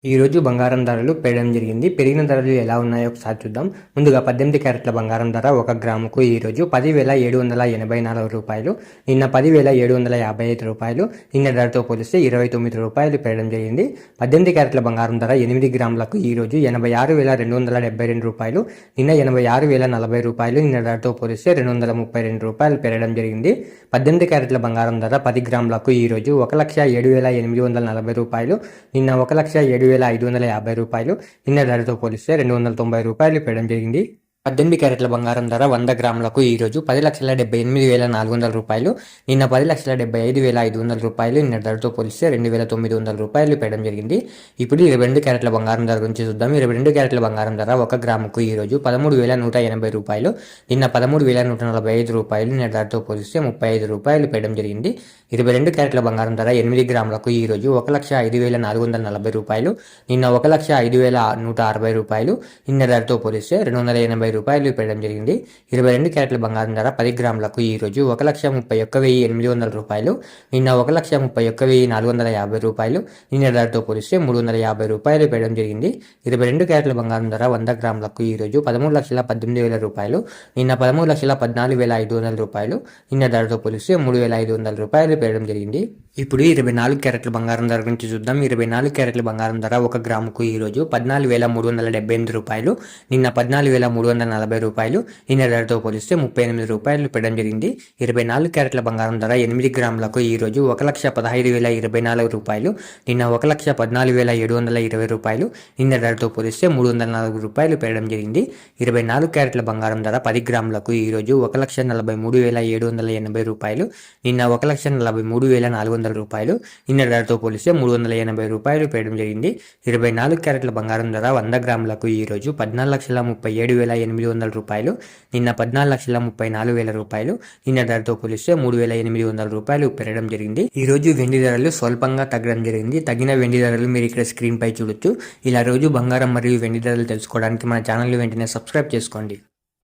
ఈ రోజు బంగారం ధరలు పెరగడం జరిగింది. పెరిగిన ధరలు ఎలా ఉన్నాయో ఒకసారి చూద్దాం. ముందుగా 18 క్యారెట్ల బంగారం ధర 1 గ్రాముకు ఈరోజు 10,784 రూపాయలు, నిన్న 10,755 రూపాయలు, నిన్న ధరతో పోలిస్తే 29 రూపాయలు పెరగడం జరిగింది. 18 క్యారెట్ల బంగారం ధర 8 గ్రాములకు ఈరోజు 86,272 రూపాయలు, నిన్న 86,040 రూపాయలు, నిన్న ధరతో పోలిస్తే 232 రూపాయలు పెరగడం జరిగింది. 18 క్యారెట్ల బంగారం ధర 10 గ్రాములకు ఈరోజు 1,07,840 రూపాయలు, నిన్న 1,07,550 రూపాయలు, నిన్న ధరతో పోలిస్తే 290 రూపాయలు పెరగడం జరిగింది. 18 క్యారెట్ల బంగారం ధర 100 గ్రాములకు ఈరోజు 10,78,400 రూపాయలు, నిన్న 10,75,500 రూపాయలు, నిన్న ధరతో పోలిస్తే 2,900 రూపాయలు పెరగడం జరిగింది. ఇప్పుడు 22 క్యారెట్ల బంగారం ధర గురించి చూద్దాం. 22 క్యారెట్ల బంగారం ధర 1 గ్రాముకు ఈరోజు 13,180 రూపాయలు, నిన్న 13,145 రూపాయలు, నిన్న ధరతో పోలిస్తే 35 రూపాయలు పెరగడం జరిగింది. 22 క్యారెట్ల బంగారం ధర 8 గ్రాములకు ఈరోజు 1,05,440 రూపాయలు, నిన్న 1,05,160 రూపాయలు, నిన్న ధరతో పోలిస్తే 280 రూపాయలు పెరగడం జరిగింది. 22 క్యారెట్ల బంగారం ధర 10 గ్రాములకు ఈరోజు 1,31,800 రూపాయలు, నిన్న 1,31,450 రూపాయలు, నిన్న ధరతో పోలిస్తే 350 రూపాయలు పెరగడం జరిగింది. 22 క్యారెట్ల బంగారం ధర 100 గ్రాములకు ఈరోజు 13,18,000 రూపాయలు, నిన్న 13,14,500 రూపాయలు, నిన్న ధరతో పోలిస్తే 3,500 రూపాయలు పెరగడం జరిగింది. ఇప్పుడు 24 క్యారెట్ల బంగారం ధర గురించి చూద్దాం. 24 క్యారెట్ల బంగారం ధర 1 గ్రాముకు ఈరోజు 14,378 రూపాయలు, నిన్న 14,340 రూపాయలు, నిన్న ధరతో పోలిస్తే 38 రూపాయలు పెరగడం జరిగింది. 24 క్యారెట్ల బంగారం ధర 8 గ్రాములకు ఈరోజు 1,15,024 రూపాయలు, నిన్న 1,14,720 రూపాయలు, నిన్న ధరతో పోలిస్తే 304 రూపాయలు పెరగడం జరిగింది. 24 క్యారెట్ల బంగారం ధర 10 గ్రాములకు ఈరోజు 1,43,780 రూపాయలు, నిన్న 1,43,400 రూపాయలు, నిన్న ధరతో పోలిస్తే 380 రూపాయలు పెరగడం జరిగింది. 24 క్యారెట్ల బంగారం ధర 100 గ్రాములకు ఈరోజు 14,37,800 రూపాయలు, నిన్న 14,34,000 రూపాయలు, నిన్న ధరతో పోలిస్తే 3,800 రూపాయలు పెరగడం జరిగింది. ఈ రోజు వెండి ధరలు స్వల్పంగా తగ్గడం జరిగింది. తగ్గిన వెండి ధరలు మీరు ఇక్కడ స్క్రీన్ పై చూడొచ్చు. ఇలా రోజు బంగారం మరియు వెండి ధరలు తెలుసుకోవడానికి మన ఛానల్ వెంటనే సబ్స్క్రైబ్ చేసుకోండి.